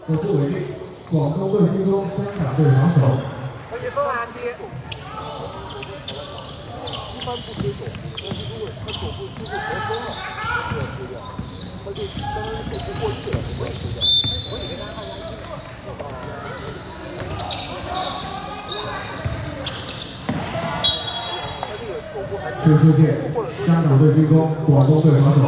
守不为例，广东队进攻，香港队防守。陈杰峰下接。一般不推手，但是如果他手部出去得分了，就要推掉。他就相当于手部过去了，就不要推掉。我以为他按压射出界，香港队进攻，广东队防守。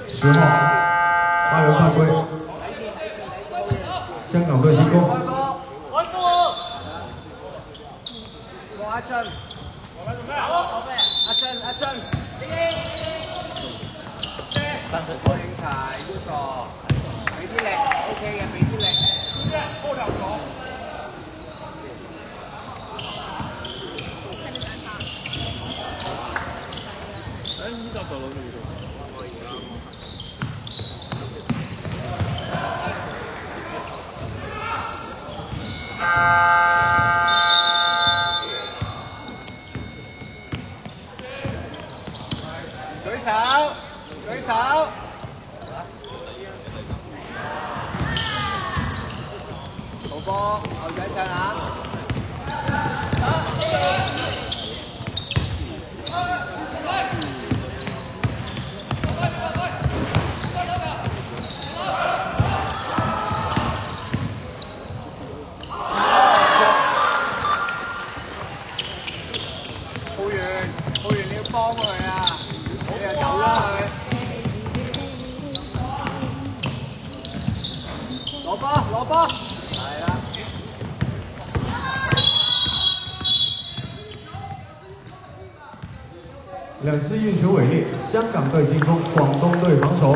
10号，发人犯规，香港队进攻。阿俊，阿俊，三分。我應柴呢個，俾啲力 ，OK 嘅，俾啲力。波頭咗。依家就攞呢度。舉手，好波，後仔上下。浩源你要幫佢啊！你就走啦佢。攞波，係啦。2次运球违例，香港队进攻，广东队防守。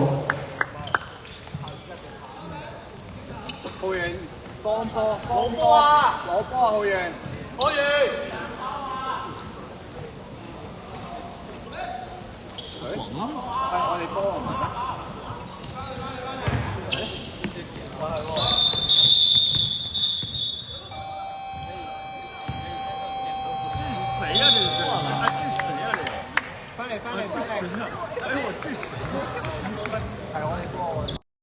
浩源幫波啊！攞波啊！浩源。我哋波係咪？